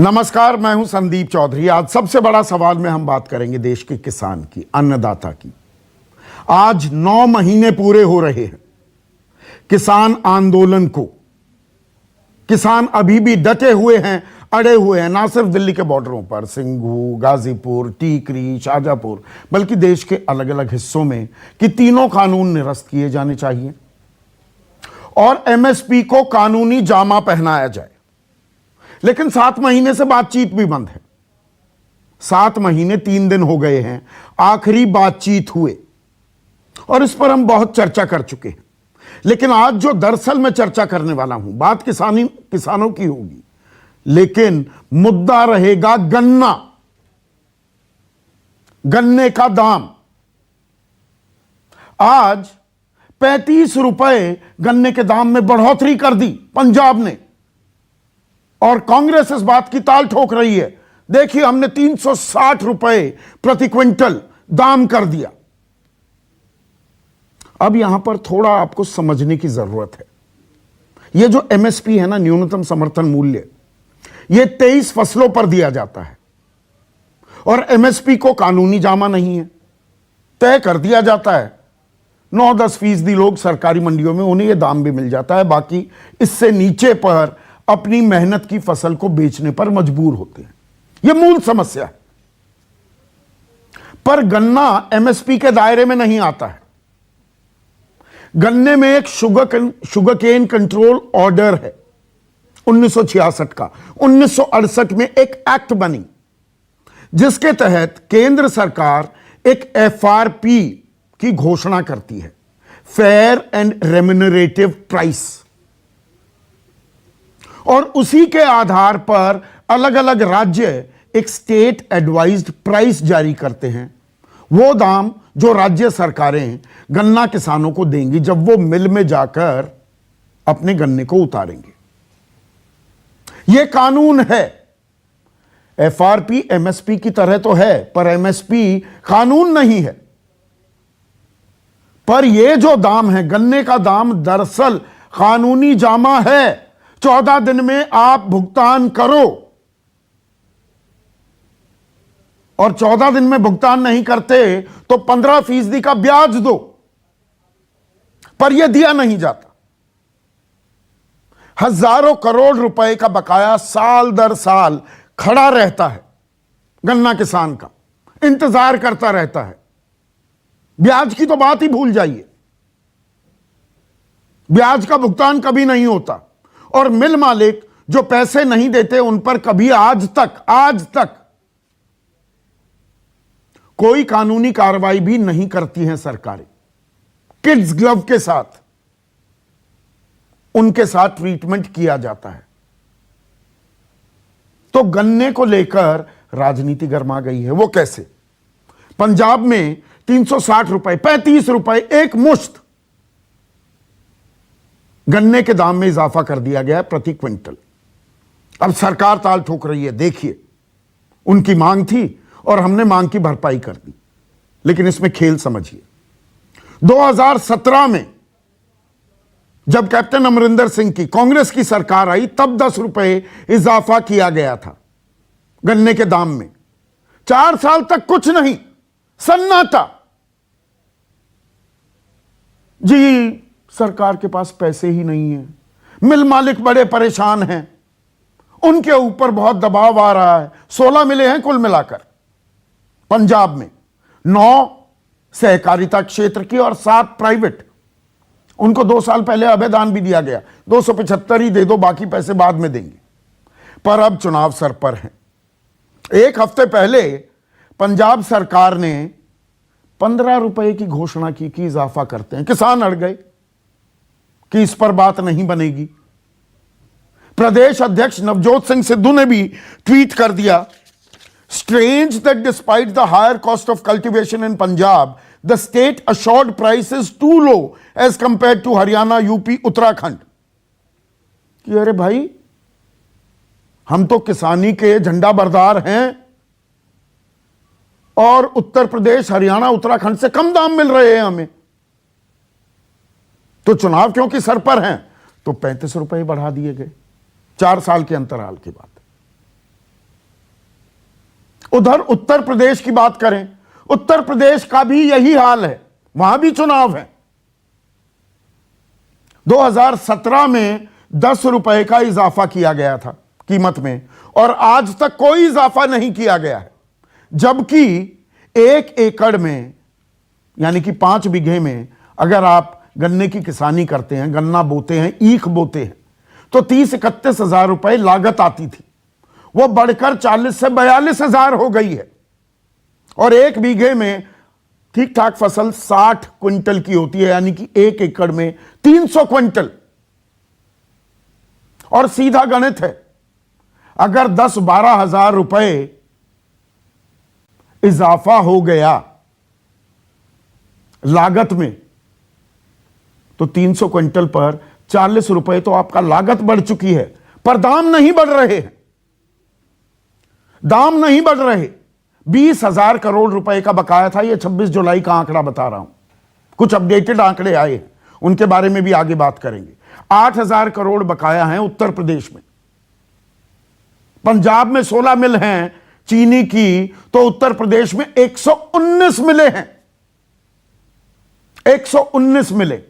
नमस्कार, मैं हूं संदीप चौधरी। आज सबसे बड़ा सवाल में हम बात करेंगे देश के किसान की, अन्नदाता की। आज 9 महीने पूरे हो रहे हैं किसान आंदोलन को। किसान अभी भी डटे हुए हैं, अड़े हुए हैं, ना सिर्फ दिल्ली के बॉर्डरों पर, सिंघू, गाजीपुर, टीकरी, शाजापुर, बल्कि देश के अलग अलग हिस्सों में कि तीनों कानून निरस्त किए जाने चाहिए और एमएसपी को कानूनी जामा पहनाया जाए। लेकिन 7 महीने से बातचीत भी बंद है। 7 महीने 3 दिन हो गए हैं आखिरी बातचीत हुए और इस पर हम बहुत चर्चा कर चुके हैं। लेकिन आज जो दरअसल मैं चर्चा करने वाला हूं, बात किसानों की होगी, लेकिन मुद्दा रहेगा गन्ने का दाम। आज 35 रुपए गन्ने के दाम में बढ़ोतरी कर दी पंजाब ने और कांग्रेस इस बात की ताल ठोक रही है। देखिए, हमने 360 रुपए प्रति क्विंटल दाम कर दिया। अब यहां पर थोड़ा आपको समझने की जरूरत है। यह जो एमएसपी है ना, न्यूनतम समर्थन मूल्य, यह 23 फसलों पर दिया जाता है और एमएसपी को कानूनी जामा नहीं है, तय कर दिया जाता है। 9-10% लोग सरकारी मंडियों में, उन्हें यह दाम भी मिल जाता है, बाकी इससे नीचे पर अपनी मेहनत की फसल को बेचने पर मजबूर होते हैं। यह मूल समस्या है। पर गन्ना एमएसपी के दायरे में नहीं आता है। गन्ने में एक शुगर केन कंट्रोल ऑर्डर है 1966 का। 1968 में एक एक्ट बनी जिसके तहत केंद्र सरकार एक एफआरपी की घोषणा करती है, फेयर एंड रेम्यूनरेटिव प्राइस, और उसी के आधार पर अलग अलग राज्य एक स्टेट एडवाइज्ड प्राइस जारी करते हैं। वो दाम जो राज्य सरकारें गन्ना किसानों को देंगी जब वो मिल में जाकर अपने गन्ने को उतारेंगे। यह कानून है। एफआरपी एमएसपी की तरह तो है, पर एमएसपी कानून नहीं है। पर यह जो दाम है, गन्ने का दाम, दरअसल कानूनी जामा है। 14 दिन में आप भुगतान करो और 14 दिन में भुगतान नहीं करते तो 15% का ब्याज दो, पर यह दिया नहीं जाता। हजारों करोड़ रुपए का बकाया साल दर साल खड़ा रहता है। गन्ना किसान का इंतजार करता रहता है। ब्याज की तो बात ही भूल जाइए, ब्याज का भुगतान कभी नहीं होता और मिल मालिक जो पैसे नहीं देते उन पर कभी आज तक कोई कानूनी कार्रवाई भी नहीं करती हैं सरकारें। किड्स ग्लव के साथ उनके साथ ट्रीटमेंट किया जाता है। तो गन्ने को लेकर राजनीति गर्मा गई है। वो कैसे? पंजाब में 360 रुपए, 35 रुपए एक मुश्त गन्ने के दाम में इजाफा कर दिया गया प्रति क्विंटल। अब सरकार ताल ठोक रही है। देखिए, उनकी मांग थी और हमने मांग की भरपाई कर दी, लेकिन इसमें खेल समझिए। 2017 में जब कैप्टन अमरिंदर सिंह की कांग्रेस की सरकार आई, तब 10 रुपए इजाफा किया गया था गन्ने के दाम में। 4 साल तक कुछ नहीं, सन्नाटा। जी, सरकार के पास पैसे ही नहीं है, मिल मालिक बड़े परेशान हैं, उनके ऊपर बहुत दबाव आ रहा है। 16 मिले हैं कुल मिलाकर पंजाब में, 9 सहकारिता क्षेत्र की और 7 प्राइवेट। उनको 2 साल पहले अभयदान भी दिया गया, 275 ही दे दो, बाकी पैसे बाद में देंगे। पर अब चुनाव सर पर हैं। 1 हफ्ते पहले पंजाब सरकार ने 15 रुपए की घोषणा की कि इजाफा करते हैं। किसान अड़ गए कि इस पर बात नहीं बनेगी। प्रदेश अध्यक्ष नवजोत सिंह सिद्धू ने भी ट्वीट कर दिया, strange that despite the higher cost of cultivation in Punjab, the state assured price is too low as compare to Haryana, UP, Uttarakhand. कि अरे भाई, हम तो किसानी के झंडा बरदार हैं और उत्तर प्रदेश, हरियाणा, उत्तराखंड से कम दाम मिल रहे हैं हमें। तो चुनाव क्योंकि सर पर हैं तो 35 रुपए बढ़ा दिए गए 4 साल के अंतराल के बाद। उधर उत्तर प्रदेश की बात करें, उत्तर प्रदेश का भी यही हाल है, वहां भी चुनाव है। 2017 में 10 रुपए का इजाफा किया गया था कीमत में, और आज तक कोई इजाफा नहीं किया गया है, जबकि 1 एकड़ में यानी कि 5 बीघे में अगर आप गन्ने की किसानी करते हैं, गन्ना बोते हैं, ईख बोते हैं, तो 30-31 हजार रुपए लागत आती थी, वो बढ़कर 40 से 42 हजार हो गई है। और 1 बीघे में ठीक ठाक फसल 60 क्विंटल की होती है, यानी कि 1 एकड़ में 300 क्विंटल। और सीधा गणित है, अगर 10-12 हजार रुपए इजाफा हो गया लागत में, तो 300 क्विंटल पर 40 रुपए तो आपका लागत बढ़ चुकी है, पर दाम नहीं बढ़ रहे हैं, दाम नहीं बढ़ रहे। 20,000 करोड़ रुपए का बकाया था, यह 26 जुलाई का आंकड़ा बता रहा हूं, कुछ अपडेटेड आंकड़े आए हैं, उनके बारे में भी आगे बात करेंगे। 8,000 करोड़ बकाया है उत्तर प्रदेश में। पंजाब में 16 मिल हैं चीनी की, तो उत्तर प्रदेश में 119 मिले हैं, 119 मिले।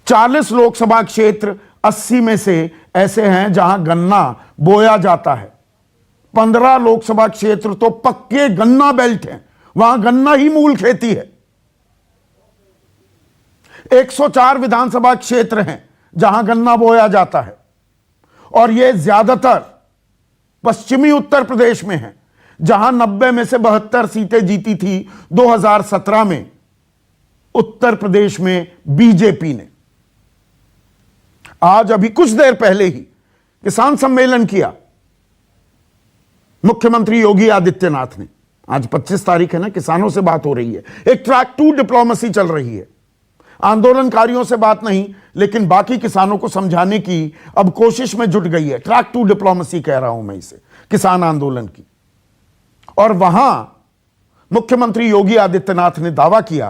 40 लोकसभा क्षेत्र 80 में से ऐसे हैं जहां गन्ना बोया जाता है। 15 लोकसभा क्षेत्र तो पक्के गन्ना बेल्ट हैं, वहां गन्ना ही मूल खेती है। 104 विधानसभा क्षेत्र हैं जहां गन्ना बोया जाता है, और यह ज्यादातर पश्चिमी उत्तर प्रदेश में है, जहां 90 में से 72 सीटें जीती थी 2017 में उत्तर प्रदेश में बीजेपी ने। आज अभी कुछ देर पहले ही किसान सम्मेलन किया मुख्यमंत्री योगी आदित्यनाथ ने। आज 25 तारीख है ना, किसानों से बात हो रही है, एक ट्रैक 2 डिप्लोमेसी चल रही है। आंदोलनकारियों से बात नहीं, लेकिन बाकी किसानों को समझाने की अब कोशिश में जुट गई है। ट्रैक 2 डिप्लोमेसी कह रहा हूं मैं इसे, किसान आंदोलन की। और वहां मुख्यमंत्री योगी आदित्यनाथ ने दावा किया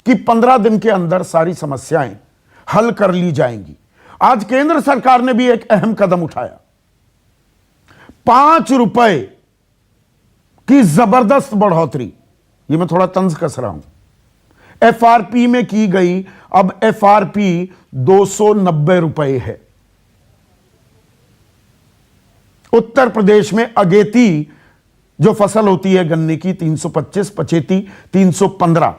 कि 15 दिन के अंदर सारी समस्याएं हल कर ली जाएंगी। आज केंद्र सरकार ने भी एक अहम कदम उठाया, 5 रुपए की जबरदस्त बढ़ोतरी, ये मैं थोड़ा तंज कस रहा हूं, एफआरपी में की गई। अब एफआरपी 290 रुपए है। उत्तर प्रदेश में अगेती जो फसल होती है गन्ने की 325, पचेती 315,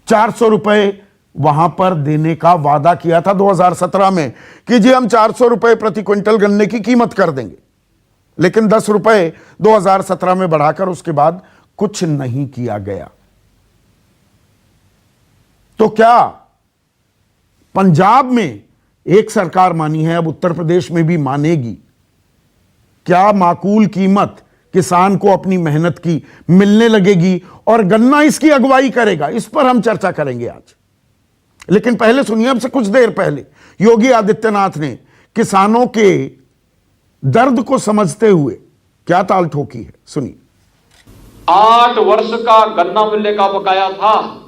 400 रुपए वहां पर देने का वादा किया था 2017 में कि जी हम 400 रुपए प्रति क्विंटल गन्ने की कीमत कर देंगे, लेकिन 10 रुपए 2017 में बढ़ाकर उसके बाद कुछ नहीं किया गया। तो क्या पंजाब में एक सरकार मानी है, अब उत्तर प्रदेश में भी मानेगी? क्या माकूल कीमत किसान को अपनी मेहनत की मिलने लगेगी और गन्ना इसकी अगुवाई करेगा? इस पर हम चर्चा करेंगे आज। लेकिन पहले सुनिए, अब से कुछ देर पहले योगी आदित्यनाथ ने किसानों के दर्द को समझते हुए क्या ताल ठोकी है, सुनिए। 8 वर्ष का गन्ना मूल्य का बकाया था,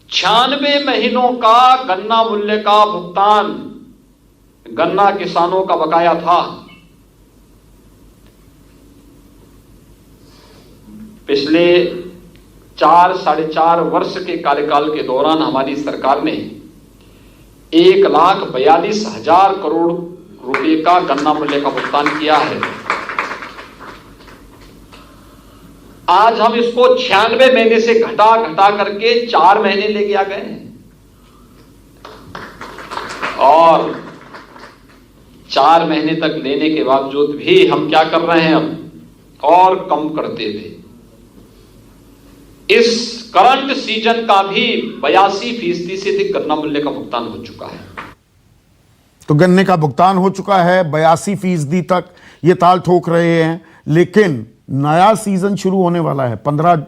96 महीनों का गन्ना मूल्य का भुगतान गन्ना किसानों का बकाया था। पिछले 4-4.5 वर्ष के कार्यकाल के दौरान हमारी सरकार ने 1,42,000 करोड़ रुपए का गन्ना मूल्य का भुगतान किया है। आज हम इसको 96 महीने से घटा करके 4 महीने लेके आ गए हैं, और 4 महीने तक लेने के बावजूद भी हम क्या कर रहे हैं, अब और कम करते हुए इस करंट सीजन का भी 82% से अधिक गन्ना मूल्य का भुगतान हो चुका है। तो गन्ने का भुगतान हो चुका है 82% तक, ये ताल ठोक रहे हैं। लेकिन नया सीजन शुरू होने वाला है, 15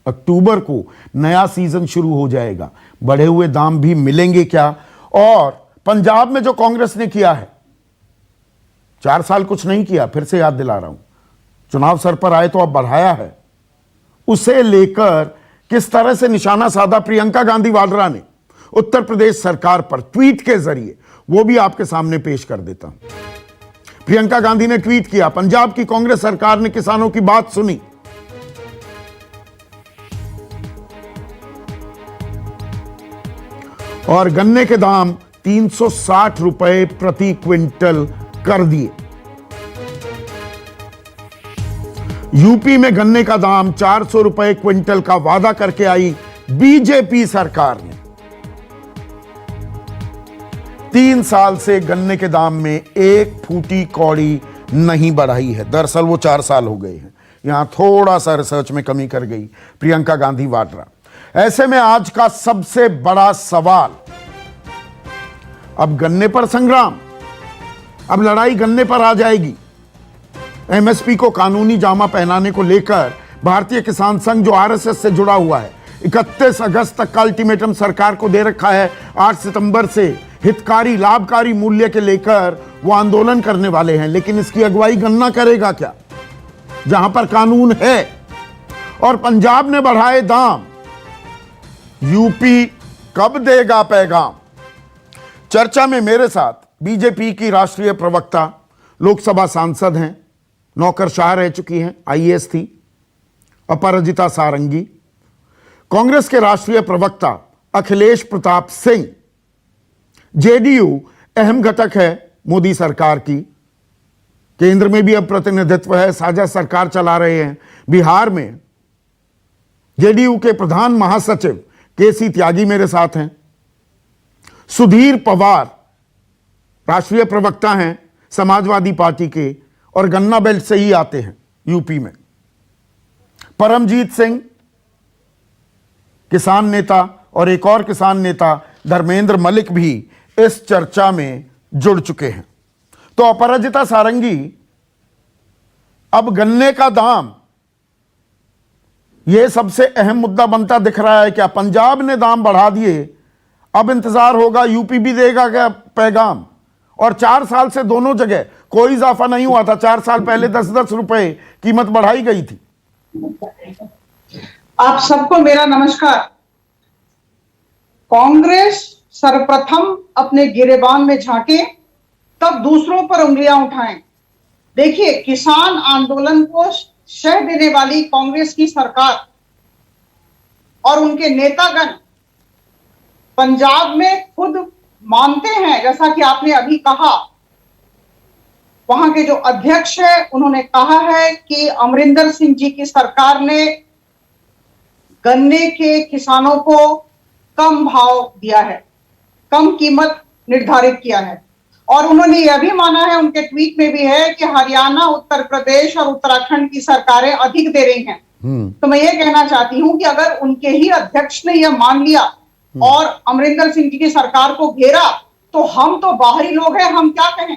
अक्टूबर को नया सीजन शुरू हो जाएगा। बढ़े हुए दाम भी मिलेंगे क्या? और पंजाब में जो कांग्रेस ने किया है, 4 साल कुछ नहीं किया, फिर से याद दिला रहा हूं, चुनाव सर पर आए तो अब बढ़ाया है, उसे लेकर किस तरह से निशाना साधा प्रियंका गांधी वाड्रा ने उत्तर प्रदेश सरकार पर ट्वीट के जरिए। वो भी आपके सामने पेश कर देता हूं। प्रियंका गांधी ने ट्वीट किया, पंजाब की कांग्रेस सरकार ने किसानों की बात सुनी। और गन्ने के दाम 360 रुपए प्रति क्विंटल कर दिए। यूपी में गन्ने का दाम 400 रुपए क्विंटल का वादा करके आई बीजेपी सरकार ने 3 साल से गन्ने के दाम में एक फूटी कौड़ी नहीं बढ़ाई है। दरअसल वो 4 साल हो गए हैं। यहां थोड़ा सा रिसर्च में कमी कर गई प्रियंका गांधी वाड्रा। ऐसे में आज का सबसे बड़ा सवाल, अब गन्ने पर संग्राम, अब लड़ाई गन्ने पर आ जाएगी। एमएसपी को कानूनी जामा पहनाने को लेकर भारतीय किसान संघ जो आरएसएस से जुड़ा हुआ है 31 अगस्त तक का अल्टीमेटम सरकार को दे रखा है। 8 सितंबर से हितकारी लाभकारी मूल्य के लेकर वो आंदोलन करने वाले हैं। लेकिन इसकी अगुवाई गन्ना करेगा क्या, जहां पर कानून है? और पंजाब ने बढ़ाए दाम, यूपी कब देगा पैगाम? चर्चा में मेरे साथ बीजेपी की राष्ट्रीय प्रवक्ता, लोकसभा सांसद हैं, नौकरशाह रह चुकी हैं, आईएएस थी, अपराजिता सारंगी, कांग्रेस के राष्ट्रीय प्रवक्ता अखिलेश प्रताप सिंह, जेडीयू अहम घटक है मोदी सरकार की, केंद्र में भी अब प्रतिनिधित्व है, साझा सरकार चला रहे हैं। बिहार में जेडीयू के प्रधान महासचिव केसी त्यागी मेरे साथ हैं। सुधीर पवार राष्ट्रीय प्रवक्ता हैं समाजवादी पार्टी के और गन्ना बेल्ट से ही आते हैं यूपी में। परमजीत सिंह किसान नेता और एक और किसान नेता धर्मेंद्र मलिक भी इस चर्चा में जुड़ चुके हैं। तो अपराजिता सारंगी, अब गन्ने का दाम यह सबसे अहम मुद्दा बनता दिख रहा है क्या? पंजाब ने दाम बढ़ा दिए, अब इंतजार होगा यूपी भी देगा क्या पैगाम? और 4 साल से दोनों जगह कोई इजाफा नहीं हुआ था। 4 साल पहले 10-10 रुपए कीमत बढ़ाई गई थी। आप सबको मेरा नमस्कार। कांग्रेस सर्वप्रथम अपने गिरेबान में झांके, तब दूसरों पर उंगलियां उठाएं। देखिए, किसान आंदोलन को शह देने वाली कांग्रेस की सरकार और उनके नेतागण पंजाब में खुद मानते हैं, जैसा कि आपने अभी कहा, वहां के जो अध्यक्ष है उन्होंने कहा है कि अमरिंदर सिंह जी की सरकार ने गन्ने के किसानों को कम भाव दिया है, कम कीमत निर्धारित किया है। और उन्होंने यह भी माना है, उनके ट्वीट में भी है, कि हरियाणा, उत्तर प्रदेश और उत्तराखंड की सरकारें अधिक दे रही हैं। तो मैं ये कहना चाहती हूं कि अगर उनके ही अध्यक्ष ने यह मान लिया और अमरिंदर सिंह जी की सरकार को घेरा, तो हम तो बाहरी लोग हैं, हम क्या कहें?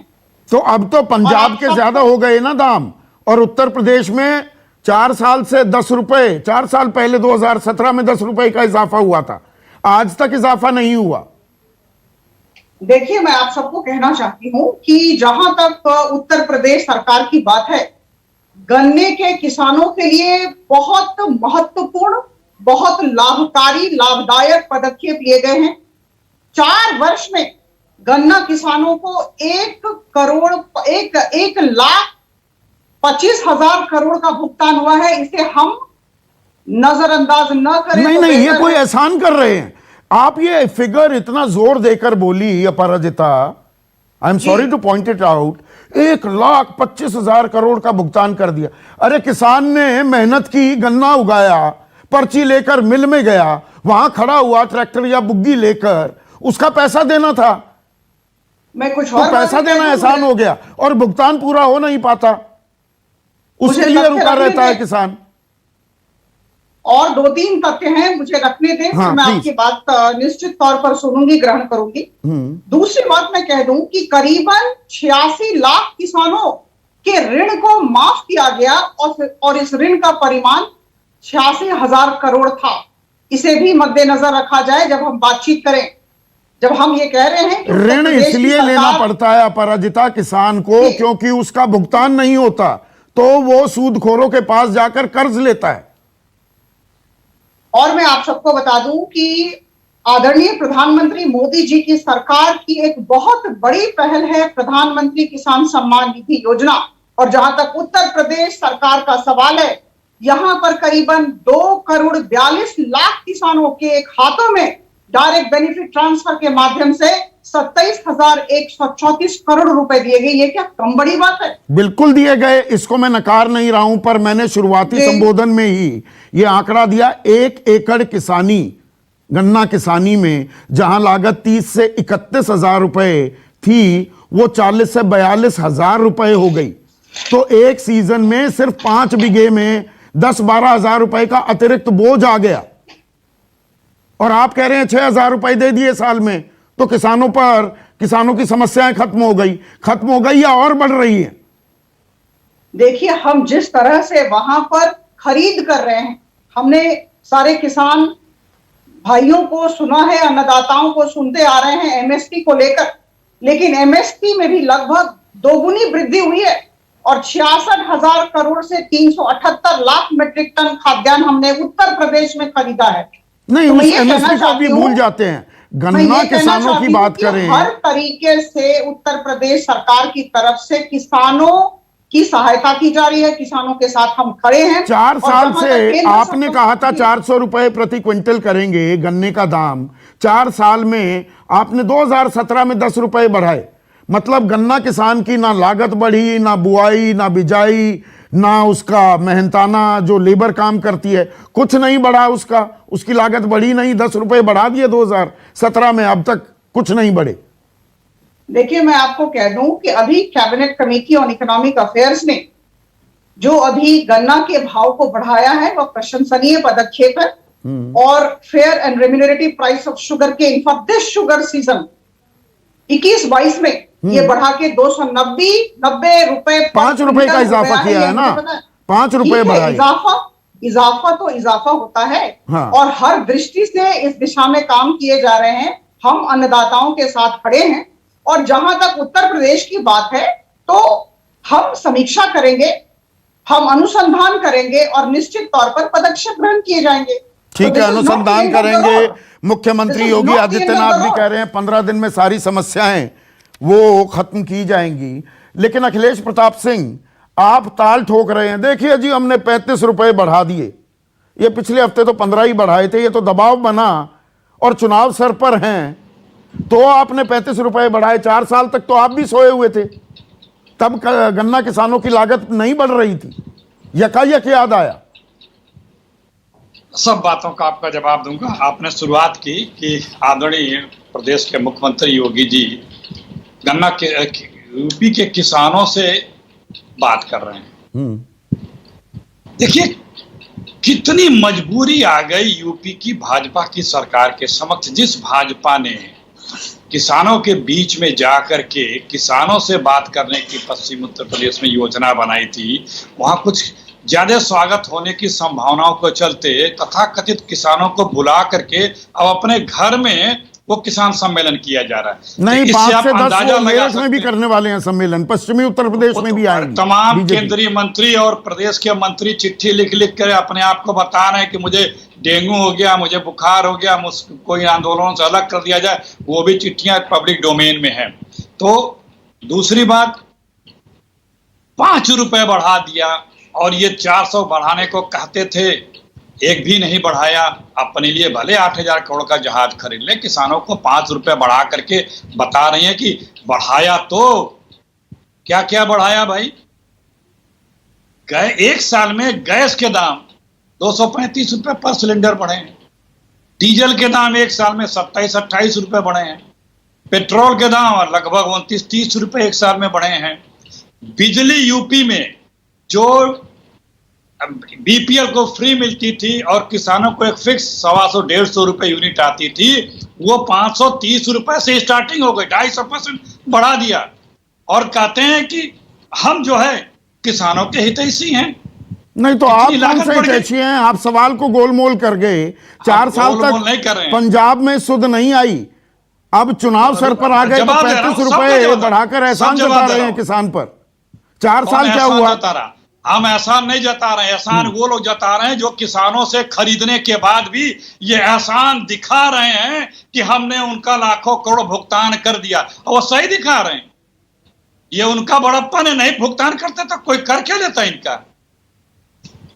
तो अब तो पंजाब के ज्यादा हो गए ना दाम, और उत्तर प्रदेश में 4 साल से 10 रुपए, 4 साल पहले 2017 में 10 रुपए का इजाफा हुआ था, आज तक इजाफा नहीं हुआ। देखिए, मैं आप सबको कहना चाहती हूं कि जहां तक उत्तर प्रदेश सरकार की बात है, गन्ने के किसानों के लिए बहुत महत्वपूर्ण, बहुत लाभकारी, लाभदायक पदक्षेप लिए गए हैं। 4 वर्ष में गन्ना किसानों को 1,25,000 करोड़ का भुगतान हुआ है। इसे हम नजरअंदाज न करें। नहीं, ये कोई एहसान कर रहे हैं आप। ये फिगर इतना जोर देकर बोली Aparajita, I am sorry to point it out, 1,25,000 crore का भुगतान कर दिया। अरे किसान ने मेहनत की, गन्ना उगाया, पर्ची लेकर मिल में गया, वहां खड़ा हुआ ट्रैक्टर या बुग्गी लेकर, उसका पैसा देना था। मैं कुछ तो और पैसा देना आसान हो गया और भुगतान पूरा हो नहीं पाता, उसके लिए रुका रहता है किसान। और 2-3 तथ्य हैं, मुझे रखने दें। हाँ, मैं आपकी बात निश्चित तौर पर सुनूंगी, ग्रहण करूंगी। दूसरी बात मैं कह दूं कि करीबन 86 लाख किसानों के ऋण को माफ किया गया और इस ऋण का परिमाण 86,000 करोड़ था। इसे भी मद्देनजर रखा जाए जब हम बातचीत करें, जब हम ये कह रहे हैं कि ऋण इसलिए लेना पड़ता है अपराजिता किसान को, क्योंकि उसका भुगतान नहीं होता तो वो सूदखोरों के पास जाकर कर्ज लेता है। और मैं आप सबको बता दूं कि आदरणीय प्रधानमंत्री मोदी जी की सरकार की एक बहुत बड़ी पहल है प्रधानमंत्री किसान सम्मान निधि योजना। और जहां तक उत्तर प्रदेश सरकार का सवाल है, यहां पर करीबन 2,42,00,000 किसानों के खातों में डायरेक्ट बेनिफिट ट्रांसफर के माध्यम से 27,134 करोड़ रुपए दिए गए। ये क्या कम बड़ी बात है? बिल्कुल दिए गए, इसको मैं नकार नहीं रहा हूं, पर मैंने शुरुआती संबोधन में ही यह आंकड़ा दिया। 1 एकड़ किसानी, गन्ना किसानी में जहां लागत 30 से 31,000 रुपए थी, वो 40 से 42,000 रुपए हो गई। तो एक सीजन में सिर्फ 5 बीघे में 10-12 हजार रुपए का अतिरिक्त बोझ आ गया। और आप कह रहे हैं 6,000 रुपए दे दिए साल में, तो किसानों की समस्याएं खत्म हो गई या और बढ़ रही है? देखिए, हम जिस तरह से वहां पर खरीद कर रहे हैं, हमने सारे किसान भाइयों को सुना है, अन्नदाताओं को सुनते आ रहे हैं एमएसपी को लेकर, लेकिन एमएसपी में भी लगभग दोगुनी वृद्धि हुई है और 66,000 करोड़ से 378 लाख मीट्रिक टन खाद्यान्न हमने उत्तर प्रदेश में खरीदा है। नहीं, तो उस एमएसपी को भी भूल जाते हैं, गन्ना किसानों की बात करें। हर तरीके से उत्तर प्रदेश सरकार की तरफ से किसानों की सहायता की जा रही है, किसानों के साथ हम खड़े हैं। 4 साल से आपने कहा था 400 रुपए प्रति क्विंटल करेंगे गन्ने का दाम, 4 साल में आपने 2017 में 10 रुपए बढ़ाए। मतलब गन्ना किसान की ना लागत बढ़ी, ना बुआई, ना बिजाई, ना उसका मेहनताना जो लेबर काम करती है, कुछ नहीं बढ़ा, उसकी लागत बढ़ी नहीं। 10 रुपए बढ़ा दिए 2017 में, अब तक कुछ नहीं बढ़े। देखिए, मैं आपको कह दूं कि अभी cabinet committee on economic affairs ने जो अभी गन्ना के भाव को बढ़ाया है, वह प्रशंसनीय पदक्षेप है। और fair and remunerative price of sugar के in for this sugar season 21-22 में ये बढ़ा के 290 रुपए, 5 रुपए का इजाफा किया है ना, 5 रुपए बढ़ाए। इजाफा तो इजाफा होता है। हाँ। और हर दृष्टि से इस दिशा में काम किए जा रहे हैं। हम अन्नदाताओं के साथ खड़े हैं। और जहां तक उत्तर प्रदेश की बात है, तो हम समीक्षा करेंगे, हम अनुसंधान करेंगे और निश्चित तौर पर पदक्षेप ग्रहण किए जाएंगे। ठीक है, अनुसंधान करेंगे। मुख्यमंत्री योगी आदित्यनाथ भी कह रहे हैं 15 दिन में सारी समस्याएं वो खत्म की जाएंगी। लेकिन अखिलेश प्रताप सिंह, आप ताल ठोक रहे हैं। देखिए जी, हमने 35 रुपए बढ़ा दिए, ये पिछले हफ्ते तो 15 ही बढ़ाए थे, ये तो दबाव बना और चुनाव सर पर हैं, तो आपने 35 रुपए बढ़ाए। 4 साल तक तो आप भी सोए हुए थे, तब गन्ना किसानों की लागत नहीं बढ़ रही थी, यकायक याद आया। सब बातों का आपका जवाब दूंगा। आपने शुरुआत की कि आदरणीय प्रदेश के मुख्यमंत्री योगी जी गन्ना के यूपी के किसानों से बात कर रहे हैं। देखिए, कितनी मजबूरी आ गई यूपी की भाजपा की सरकार के समक्ष, जिस भाजपा ने किसानों के बीच में जाकर के किसानों से बात करने की पश्चिम उत्तर प्रदेश में योजना बनाई थी। वहां कुछ ज्यादा स्वागत होने की संभावनाओं को चलते तथाकथित किसानों को बुला करके अब अपने घर में वो किसान सम्मेलन किया जा रहा है। नहीं, 5 से 10 मेरठ में भी करने वाले हैं सम्मेलन, पश्चिमी उत्तर प्रदेश में भी आएंगे। तमाम केंद्रीय मंत्री और प्रदेश के मंत्री चिट्ठी लिख लिख कर अपने आप को बता रहे हैं कि मुझे डेंगू हो गया, मुझे बुखार हो गया, कोई आंदोलनों से अलग कर दिया जाए। वो भी चिट्ठियां पब्लिक डोमेन में है। तो दूसरी बात, 5 रुपए बढ़ा दिया और ये 400 बढ़ाने को कहते थे, एक भी नहीं बढ़ाया। अपने लिए भले 8,000 करोड़ का जहाज खरीद ले, किसानों को 5 रुपए बढ़ा करके बता रही हैं कि बढ़ाया। तो क्या क्या बढ़ाया भाई? एक साल में गैस के दाम 235 रुपए पर सिलेंडर बढ़े हैं। डीजल के दाम एक साल में 27-28 रुपए बढ़े हैं। पेट्रोल के दाम लगभग 29-30 रुपए एक साल में बढ़े हैं। बिजली यूपी में जो बीपीएल को फ्री मिलती थी और किसानों को एक फिक्स 125-150 रुपए यूनिट आती थी, वो 530 रुपए से स्टार्टिंग हो गई। 250% बढ़ा दिया और कहते हैं कि हम जो है किसानों के हितैषी हैं। नहीं तो आप कौन से हितैषी हैं? आप सवाल को गोलमोल कर गए। 4 साल तक पंजाब में सुध नहीं आई, अब चुनाव सर पर आ गए तो 35 रुपए बढ़ाकर एहसान जता रहे हैं किसान पर। 4 साल क्या हुआ? हम एहसान नहीं जता रहे हैं, एहसान वो लोग जता रहे हैं जो किसानों से खरीदने के बाद भी ये एहसान दिखा रहे हैं कि हमने उनका लाखों करोड़ भुगतान कर दिया, और वो सही दिखा रहे हैं। ये उनका बड़प्पन है, नहीं भुगतान करते तो कोई कर क्या लेता, इनका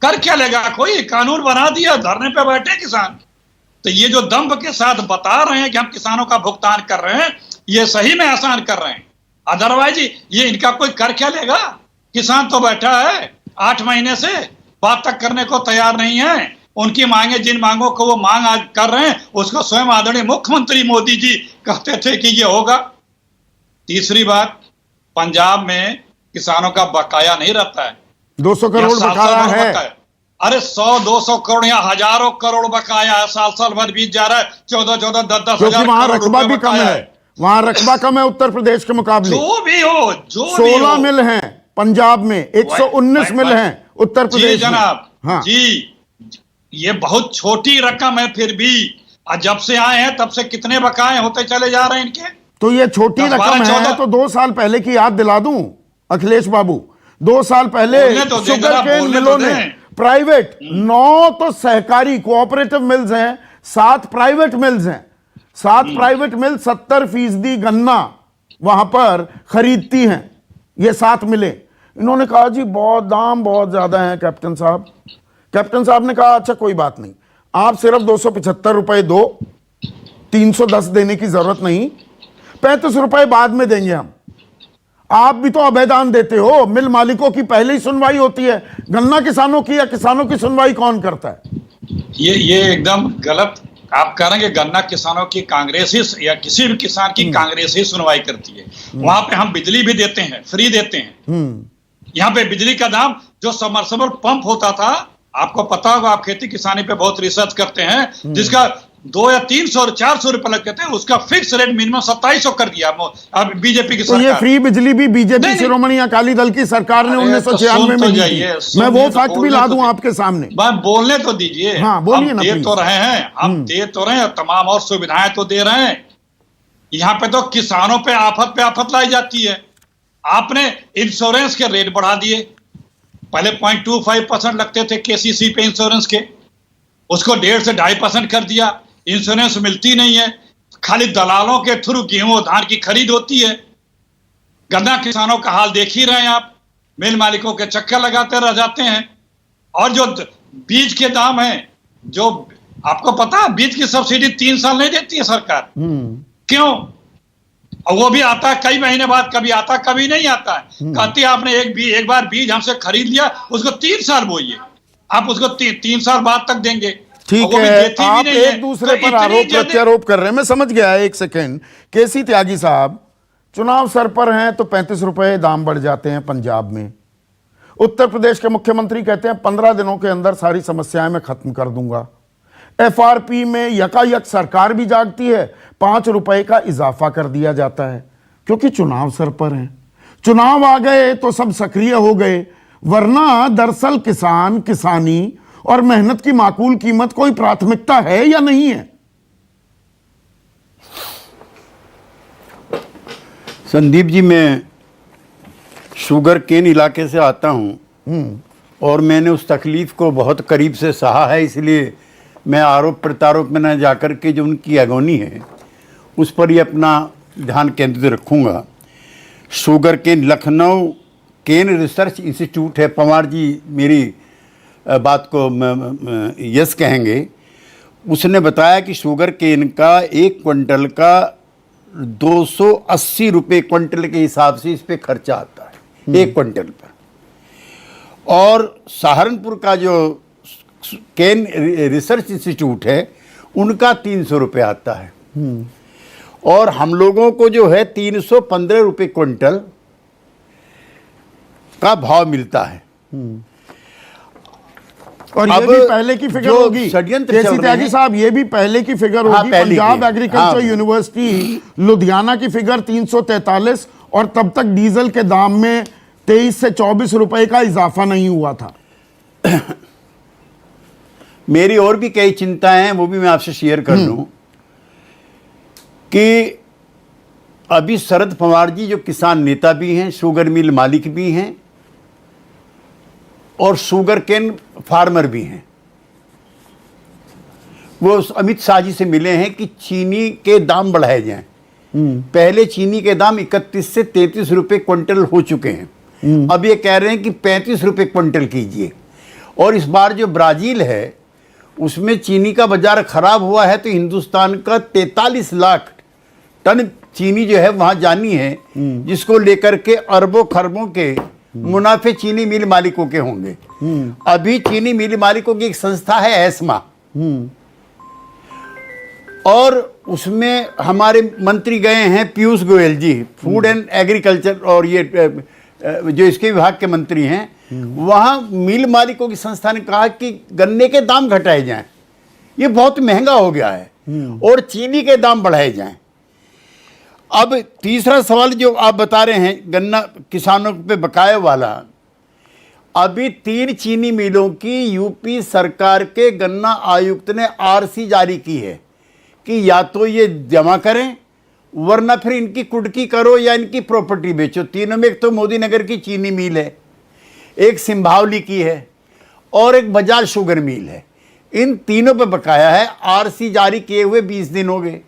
कर क्या लेगा कोई? कानून बना दिया, धरने पे बैठे किसान। तो ये जो दंभ के साथ बता रहे हैं कि हम किसानों का भुगतान कर रहे हैं, ये सही में एहसान कर रहे हैं। अदरवाइज ये इनका कोई कर क्या लेगा? किसान तो बैठा है 8 महीने से, बात तक करने को तैयार नहीं है। उनकी मांगे, जिन मांगों को वो मांग आज कर रहे हैं, उसको स्वयं आदरणीय मुख्यमंत्री मोदी जी कहते थे कि ये होगा। तीसरी बात, पंजाब में किसानों का बकाया नहीं रहता है, 200 करोड़ बकाया है। अरे 100-200 करोड़ या हजारों करोड़ बकाया है, साल भर बीत जा रहा है, 14-14, 10-10 हजार वहां करोड़ रकबा भी रुपए कम बकाया है, वहां रकबा कम है उत्तर प्रदेश के मुकाबले। जो भी हो, जो 16 मिल हैं पंजाब में, 119 मिल हैं उत्तर प्रदेश में। जनाब, हाँ जी, ये बहुत छोटी रकम है, फिर भी जब से आए हैं तब से कितने बकाए होते चले जा रहे हैं इनके। तो ये छोटी रकम है तो 2 साल पहले की याद दिला दूं अखिलेश बाबू, 2 साल पहले शुगर केन मिलों ने प्राइवेट 9 तो सहकारी कोऑपरेटिव मिल्स हैं, 7 प्राइवेट मिल्स हैं, 7 प्राइवेट मिल 70% गन्ना वहां पर खरीदती हैं। ये 7 मिले, इन्होंने कहा जी बहुत दाम बहुत ज्यादा है कैप्टन साहब। कैप्टन साहब ने कहा अच्छा कोई बात नहीं, आप सिर्फ 275 रुपए दो, 310 देने की जरूरत नहीं, 35 रुपए बाद में देंगे हम। आप भी तो अभेदान देते हो, मिल मालिकों की पहले ही सुनवाई होती है, गन्ना किसानों की या किसानों की सुनवाई कौन करता है? ये एकदम गलत आप कह रहे हैं कि गन्ना किसानों की कांग्रेस ही या किसी भी किसान की कांग्रेस ही सुनवाई करती है। वहां पे हम बिजली भी देते हैं, फ्री देते हैं। यहाँ पे बिजली का दाम, जो सबमर्सिबल पंप होता था, आपको पता होगा, आप खेती किसानी पे बहुत रिसर्च करते हैं, जिसका 200 या 300 और 400 रुपए लगते थे, उसका फिक्स रेट मिनिमम 2700 कर दिया अब बीजेपी की सरकार। तो ये फ्री बिजली भी बीजेपी शिरोमणि अकाली दल की सरकार ने 1996 में दी थी। मैं वो फैक्ट भी ला दूं आपके सामने, बोलने तो दीजिए। हाँ बोलिए ना। दे तो रहे हैं, हम दे तो रहे हैं, तमाम और सुविधाएं तो दे रहे हैं। यहाँ पे तो किसानों पे आफत लाई जाती है। आपने इंश्योरेंस के रेट बढ़ा दिए, पहले 0.25% लगते थे केसीसी पे इंश्योरेंस के, उसको 1.5 से 2.5% कर दिया। इंश्योरेंस मिलती नहीं है, खाली दलालों के थ्रू गेहूं और धान की खरीद होती है। गन्ना किसानों का हाल देख ही रहे हैं आप, मिल मालिकों के चक्कर लगाते रह जाते हैं। और जो बीज के दाम हैं, जो आपको पता है बीज की सब्सिडी 3 साल नहीं देती है सरकार। क्यों? और वो भी आता है कई महीने बाद, कभी आता कभी नहीं आता है। कहती है आपने एक बार बीज हमसे खरीद लिया, उसको 3 साल बोइए, आप उसको 3 साल बाद तक देंगे। ठीक है, आप एक दूसरे पर आरोप प्रत्यारोप कर रहे हैं, मैं समझ गया। एक सेकेंड, केसी त्यागी साहब, चुनाव सर पर हैं तो 35 रुपए दाम बढ़ जाते हैं पंजाब में। उत्तर प्रदेश के मुख्यमंत्री कहते हैं 15 दिनों के अंदर सारी समस्याएं मैं खत्म कर दूंगा। एफआरपी में यकायक सरकार भी जागती है, 5 रुपए का इजाफा कर दिया जाता है, क्योंकि चुनाव सर पर है। चुनाव आ गए तो सब सक्रिय हो गए, वरना दरअसल किसान, किसानी और मेहनत की माकूल कीमत कोई प्राथमिकता है या नहीं है? संदीप जी, मैं शुगर केन इलाके से आता हूं और मैंने उस तकलीफ को बहुत करीब से सहा है, इसलिए मैं आरोप प्रत्यारोप में न जाकर के जो उनकी अगोनी है उस पर ही अपना ध्यान केंद्रित रखूंगा। शुगर केन, लखनऊ केन रिसर्च इंस्टीट्यूट है, पंवार जी मेरी बात को यस कहेंगे। उसने बताया कि शुगर केन का 1 क्विंटल का 280 रुपये क्विंटल के हिसाब से इस पे खर्चा आता है 1 क्विंटल पर। और सहारनपुर का जो केन रिसर्च इंस्टीट्यूट है उनका 300 रुपये आता है, और हम लोगों को जो है 315 रुपये क्विंटल का भाव मिलता है। और ये भी पहले की फिगर होगी केसी त्यागी साहब, ये भी पहले की फिगर होगी। पंजाब एग्रीकल्चर यूनिवर्सिटी लुधियाना की फिगर 343, और तब तक डीजल के दाम में 23 से 24 रुपए का इजाफा नहीं हुआ था। मेरी और भी कई चिंताएं हैं, वो भी मैं आपसे शेयर कर लूं कि अभी शरद पवार जी जो किसान नेता भी हैं, शुगर मिल मालिक भी हैं, और शुगर केन फार्मर भी हैं। वो अमित शाह जी से मिले हैं कि चीनी के दाम बढ़ाए जाएं। पहले चीनी के दाम 31 से 33 रुपए क्विंटल हो चुके हैं, अब ये कह रहे हैं कि 35 रुपए क्विंटल कीजिए। और इस बार जो ब्राजील है उसमें चीनी का बाजार खराब हुआ है, तो हिंदुस्तान का 43 लाख टन चीनी जो है वहां जानी है, जिसको लेकर के अरबों खरबों के मुनाफे चीनी मिल मालिकों के होंगे। अभी चीनी मिल मालिकों की एक संस्था है एस्मा, और उसमें हमारे मंत्री गए हैं पीयूष गोयल जी, फूड एंड एग्रीकल्चर, और ये जो इसके विभाग के मंत्री हैं, वहां मिल मालिकों की संस्था ने कहा कि गन्ने के दाम घटाए जाएं, ये बहुत महंगा हो गया है, और चीनी के दाम बढ़ाए जाएं। अब तीसरा सवाल जो आप बता रहे हैं गन्ना किसानों पे बकाया वाला, अभी 3 चीनी मिलों की यूपी सरकार के गन्ना आयुक्त ने आरसी जारी की है कि या तो ये जमा करें, वरना फिर इनकी कुटकी करो या इनकी प्रॉपर्टी बेचो। तीनों में एक तो मोदी नगर की चीनी मिल है, एक सिंभावली की है, और एक बजाज शुगर मिल है। इन तीनों पे बकाया है। आरसी जारी किए हुए 20 दिन हो गए,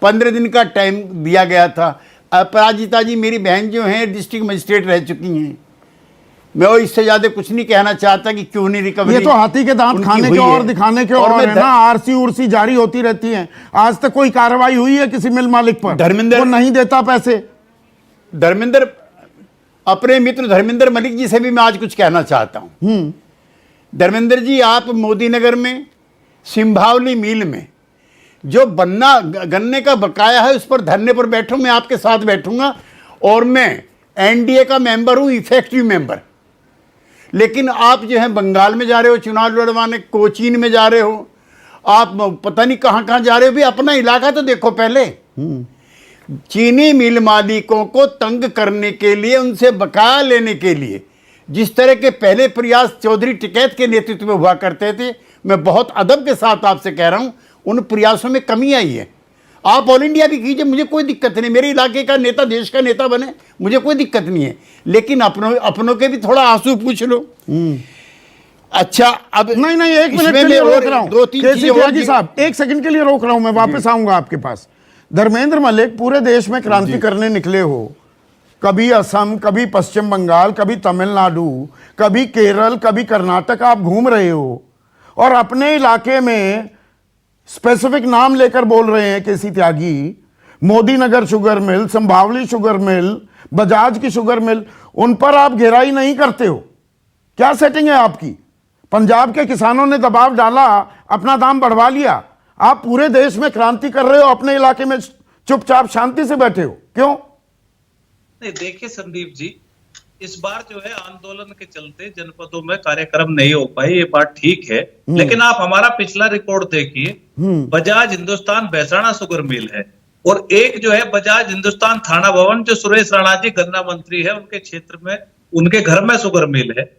15 दिन का टाइम दिया गया था। अपराजिता जी मेरी बहन जो हैं डिस्ट्रिक्ट मजिस्ट्रेट रह चुकी हैं, मैं वो इससे ज्यादा कुछ नहीं कहना चाहता कि क्यों नहीं रिकवरी। ये तो हाथी के दांत खाने के और दिखाने के और है ना। आरसी उर्सी जारी होती रहती है, आज तक कोई कार्रवाई हुई है किसी मिल मालिक पर? धर्मेंद्र वो नहीं देता पैसे। धर्मेंद्र, अपने मित्र धर्मेंद्र मलिक जी से भी मैं आज कुछ कहना चाहता हूं। धर्मेंद्र जी, आप मोदी नगर में सिंभावली मिल में जो गन्ने का बकाया है उस पर धरने पर बैठो, मैं आपके साथ बैठूंगा, और मैं एनडीए का मेंबर हूं, इफेक्टिव मेंबर। लेकिन आप जो है बंगाल में जा रहे हो चुनाव लड़वाने, कोचीन में जा रहे हो, आप पता नहीं कहां कहां जा रहे हो। भी अपना इलाका तो देखो पहले। चीनी मिल मालिकों को तंग करने के लिए, उनसे बकाया लेने के लिए जिस तरह के पहले प्रयास चौधरी टिकैत के नेतृत्व में हुआ करते थे, मैं बहुत अदब के साथ आपसे कह रहा हूं, उन प्रयासों में कमी आई है। आप ऑल इंडिया भी कीजिए, मुझे कोई दिक्कत नहीं, मेरे इलाके का नेता देश का नेता बने, मुझे कोई दिक्कत नहीं है। लेकिन अपनों के भी थोड़ा आंसू पूछ लो। अच्छा, अब नहीं, एक मिनट के लिए रोक रहा हूं, 2-3 चीजें साहब, 1 सेकंड के लिए रोक रहा हूं, मैं वापस आऊंगा आपके पास। धर्मेंद्र मलिक, पूरे देश में क्रांति करने निकले हो, कभी असम, कभी पश्चिम बंगाल, कभी तमिलनाडु, कभी केरल, कभी कर्नाटक, आप घूम रहे हो, और अपने इलाके में स्पेसिफिक नाम लेकर बोल रहे हैं K C Tyagi, Modi Nagar sugar mill, Sambhavali sugar mill, Bajaj की शुगर मिल, उन पर आप घेराई नहीं करते हो। क्या सेटिंग है आपकी? पंजाब के किसानों ने दबाव डाला, अपना दाम बढ़वा लिया, आप पूरे देश में क्रांति कर रहे हो, अपने इलाके में चुपचाप शांति से बैठे हो, क्यों? नहीं, देखिए संदीप जी, इस बार जो है आंदोलन के चलते जनपदों में कार्यक्रम नहीं हो पाए, ये बात ठीक है। लेकिन आप हमारा पिछला रिकॉर्ड देखिए, बजाज हिंदुस्तान भैसाना शुगर मिल है, और एक जो है बजाज हिंदुस्तान थाना भवन, जो सुरेश राणा जी गन्ना मंत्री है, उनके क्षेत्र में, उनके घर में शुगर मिल है।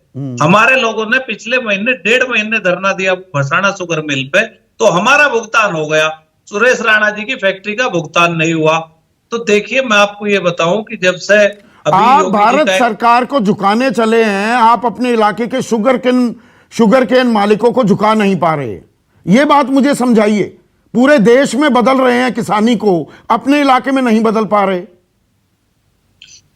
हमारे लोगों ने पिछले महीने 1.5 महीने धरना दिया भैसाना शुगर मिल पे, तो हमारा भुगतान हो गया, सुरेश राणा जी की फैक्ट्री का भुगतान नहीं हुआ। तो देखिए, मैं आपको ये बताऊं कि जब से आप भारत सरकार को झुकाने चले हैं, आप अपने इलाके के शुगर केन मालिकों को झुका नहीं पा रहे, ये बात मुझे समझाइए। पूरे देश में बदल रहे हैं किसानी को, अपने इलाके में नहीं बदल पा रहे।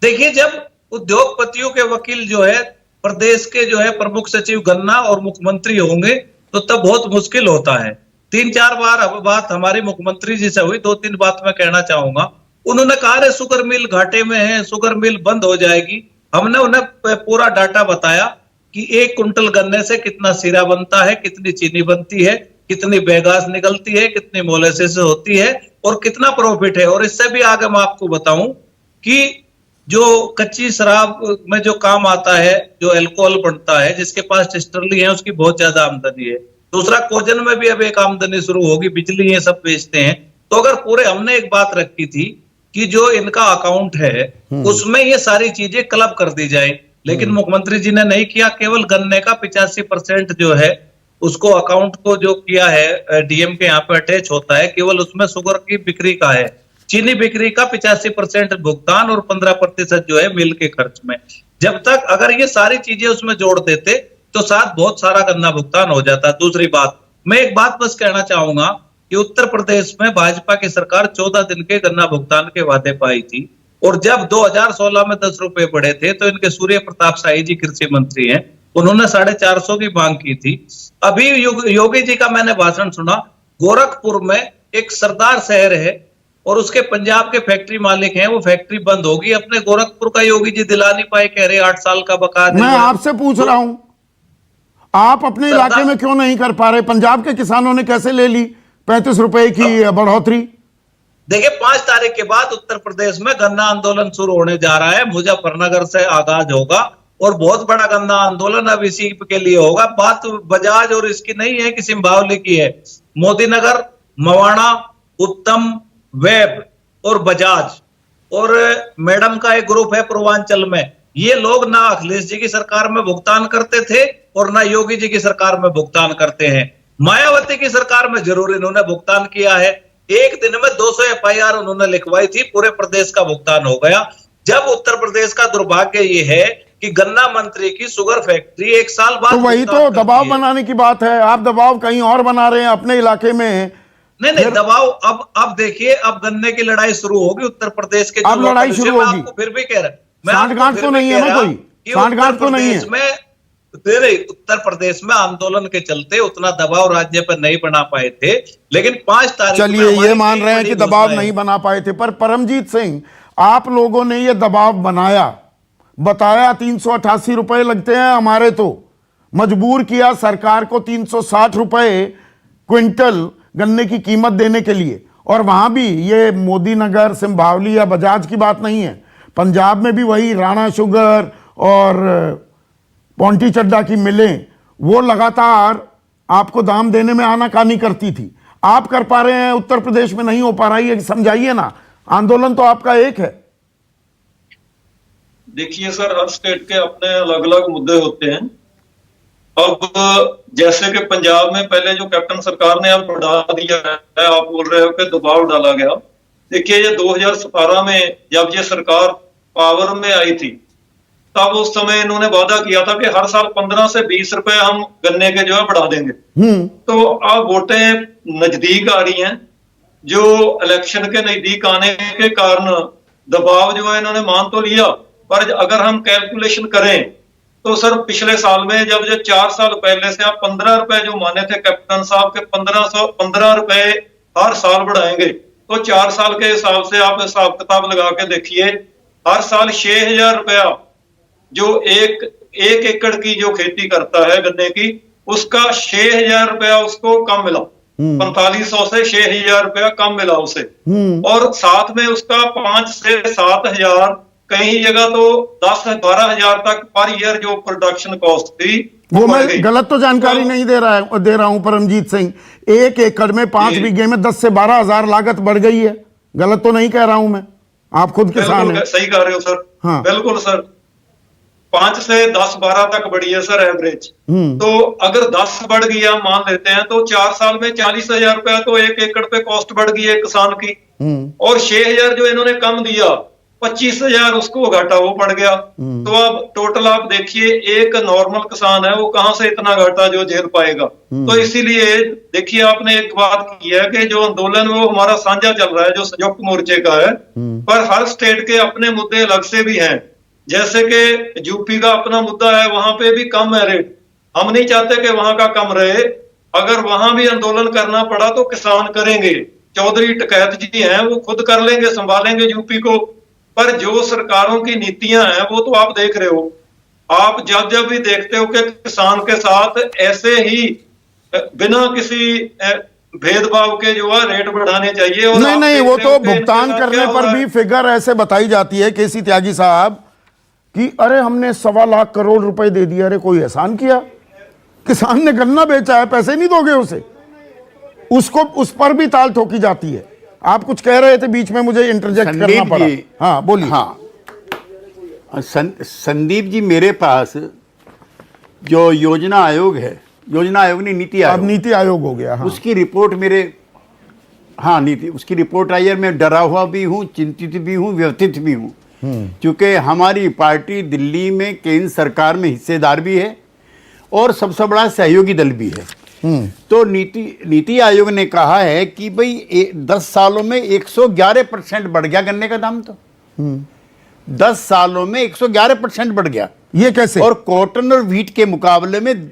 देखिए, जब उद्योगपतियों के वकील जो है प्रदेश के जो है प्रमुख सचिव गन्ना और मुख्यमंत्री होंगे, तो तब बहुत मुश्किल होता है। 3-4 बार बात हमारी मुख्यमंत्री जी से हुई, 2-3 बात मैं कहना चाहूंगा। उन्होंने कहा रे शुगर मिल घाटे में है, शुगर मिल बंद हो जाएगी। हमने उन्हें पूरा डाटा बताया कि 1 कुंटल गन्ने से कितना सीरा बनता है, कितनी चीनी बनती है, कितनी बेगास निकलती है, कितनी मोलेसिस होती है, और कितना प्रॉफिट है। और इससे भी आगे मैं आपको बताऊं कि जो कच्ची शराब में जो काम आता है, जो अल्कोहल बनता है, जिसके पास डिस्टिलरी है, उसकी बहुत ज्यादा आमदनी है। दूसरा, कोजन में भी अब एक आमदनी शुरू होगी, बिजली ये सब बेचते हैं। तो अगर पूरे, हमने एक बात रखी थी कि जो इनका अकाउंट है उसमें ये सारी चीजें क्लब कर दी जाए, लेकिन मुख्यमंत्री जी ने नहीं किया। केवल गन्ने का 85% जो है उसको अकाउंट को जो किया है, डीएम के यहाँ पे अटैच होता है, केवल उसमें शुगर की बिक्री का है। चीनी बिक्री का 85% भुगतान और 15% जो है मिल के खर्च में। जब तक अगर ये सारी चीजें उसमें जोड़ देते तो साथ बहुत सारा गन्ना भुगतान हो जाता। दूसरी बात, मैं एक बात बस कहना चाहूंगा कि उत्तर प्रदेश में भाजपा की सरकार 14 दिन के गन्ना भुगतान के वादे पाई थी, और जब 2016 में 10 रुपए बढ़े थे तो इनके सूर्य प्रताप शाही जी कृषि मंत्री हैं, उन्होंने 450 की मांग की थी। अभी योगी जी का मैंने भाषण सुना, गोरखपुर में एक सरदार शहर है और उसके पंजाब के फैक्ट्री मालिक हैं, वो फैक्ट्री बंद होगी, अपने गोरखपुर का योगी जी दिला नहीं पाए, कह रहे 8 साल का बकाया। मैं आपसे पूछ रहा हूं, आप अपने इलाके में क्यों नहीं कर पा रहे? पंजाब के किसानों ने कैसे ले ली 35 रुपए की बढ़ोतरी? देखिए, 5 तारीख के बाद उत्तर प्रदेश में गन्ना आंदोलन शुरू होने जा रहा है, मुजफ्फरनगर से आगाज होगा और बहुत बड़ा गन्ना आंदोलन अब इसी के लिए होगा। बात बजाज और इसकी नहीं है कि सिंभावली की है। मोदीनगर, मवाना, उत्तम, वेब और बजाज और मैडम का एक ग्रुप है पूर्वांचल में, ये लोग ना अखिलेश जी की सरकार में भुगतान करते थे और ना योगी जी की सरकार में भुगतान करते हैं। मायावती की सरकार में जरूर इन्होंने भुगतान किया है, एक दिन में 200 FIR उन्होंने लिखवाई थी, पूरे प्रदेश का भुगतान हो गया। जब उत्तर प्रदेश का दुर्भाग्य ये है कि गन्ना मंत्री की शुगर फैक्ट्री 1 साल बाद, तो वही तो दबाव बनाने की बात है। आप दबाव कहीं और बना रहे हैं अपने इलाके में। नहीं दबाव, अब देखिए, अब गन्ने की लड़ाई शुरू होगी उत्तर प्रदेश के। अब लड़ाई शुरू होगी, आपको फिर भी कह रहा, सांठगांठ तो नहीं है ना कोई, सांठगांठ तो नहीं है। उत्तर प्रदेश में आंदोलन के चलते उतना दबाव राज्य पर नहीं बना पाए थे, लेकिन 5 तारीख, चलिए ये मान रहे हैं कि दबाव नहीं बना पाए थे, पर परमजीत सिंह, आप लोगों ने ये दबाव बनाया, बताया 388 रुपए लगते हैं हमारे, तो मजबूर किया सरकार को 360 रुपए क्विंटल गन्ने की कीमत देने के लिए। और वहां भी ये मोदीनगर, सिंभावली या बजाज की बात नहीं है, पंजाब में भी वही राणा शुगर और पौंटी चड्डा की मिलें, वो लगातार आपको दाम देने में आनाकानी करती थी। आप कर पा रहे हैं, उत्तर प्रदेश में नहीं हो पा रहा है, समझाइए ना। आंदोलन तो आपका एक है। देखिए सर, हर स्टेट के अपने अलग अलग मुद्दे होते हैं। अब जैसे कि पंजाब में पहले जो कैप्टन सरकार ने अब बढ़ा दिया है, आप बोल रहे हो कि दबाव डाला गया। देखिए, ये 2017 में जब ये सरकार पावर में आई थी, तब उस समय इन्होंने वादा किया था कि हर साल 15 से 20 रुपए हम गन्ने के जो है बढ़ा देंगे। तो अब वोटें नजदीक आ रही हैं, जो इलेक्शन के नजदीक आने के कारण दबाव जो है इन्होंने मान तो लिया, पर अगर हम कैलकुलेशन करें तो सर पिछले साल में जब जो 4 साल पहले से आप 15 रुपए जो माने थे कैप्टन साहब के 1515 रुपए हर साल बढ़ाएंगे, तो 4 साल के हिसाब से आप हिसाब किताब लगा के देखिए, हर साल 6000 रुपया जो एक एकड़ की जो खेती करता है गन्ने की, उसका 6000 रुपया उसको कम मिला, 4500 से 6000 रुपया कम मिला उसे। और साथ में उसका 5 से 7000, कई जगह तो 10-12 हजार तक पर ईयर जो प्रोडक्शन कॉस्ट थी वो मैं गलत तो जानकारी नहीं दे रहा हूं परमजीत सिंह। 1 एकड़ में 5 बीघे में 10 से 12 हजार लागत बढ़ गई है, गलत तो नहीं कह रहा हूं मैं, आप खुद किसान हैं। सही कह रहे हो सर। हाँ। बिल्कुल सर, 5 से 10-12 तक बढ़ी है सर एवरेज। तो अगर 10 बढ़ गई हम मान लेते हैं, तो 4 साल में 40,000 रुपया तो 1 एकड़ पे कॉस्ट बढ़ गई है किसान की। और 6,000 जो इन्होंने कम दिया, 25,000 उसको घाटा वो पड़ गया। तो अब टोटल आप देखिए, एक नॉर्मल किसान है वो कहां से इतना घाटा जो झेल पाएगा। तो इसीलिए देखिए, आपने एक बात की है कि जो आंदोलन वो हमारा साझा चल रहा है, जो संयुक्त मोर्चे का है, पर हर स्टेट के अपने मुद्दे अलग से भी हैं। जैसे कि यूपी का अपना मुद्दा है, वहां पे भी कम है रेट, हम नहीं चाहते कि वहां का कम रहे। अगर वहां भी आंदोलन करना पड़ा तो किसान करेंगे, चौधरी टिकैत जी हैं वो खुद कर लेंगे, संभालेंगे यूपी को। पर जो सरकारों की नीतियां हैं वो तो आप देख रहे हो, आप जब भी देखते हो कि किसान के साथ ऐसे ही बिना किसी भेदभाव के जो है रेट बढ़ाने चाहिए। और नहीं, वो तो भुगतान करने पर भी फिगर ऐसे बताई जाती है केसी त्यागी साहब कि अरे हमने 1.25 लाख करोड़ रुपए दे दिया। अरे कोई एहसान किया? किसान ने गन्ना बेचा है, पैसे नहीं दोगे उसे? उसको उस पर भी ताल ठोकी जाती है। आप कुछ कह रहे थे बीच में, मुझे इंटरजेक्ट करना पड़ा। हाँ बोलिए। हाँ संदीप जी, मेरे पास जो योजना आयोग है, योजना आयोग नहीं, नीति आयोग, अब नीति आयोग हो गया। हाँ। उसकी रिपोर्ट मेरे, हाँ नीति, उसकी रिपोर्ट आई है। मैं डरा हुआ भी हूँ, चिंतित भी हूँ, व्यथित भी हूँ, क्योंकि हमारी पार्टी दिल्ली में केंद्र सरकार में हिस्सेदार भी है और सबसे बड़ा सहयोगी दल भी है। तो नीति आयोग ने कहा है कि भाई 10 सालों में 111% बढ़ गया गन्ने का दाम। तो 10 सालों में 111% बढ़ गया। ये कैसे? और कॉटन और व्हीट के मुकाबले में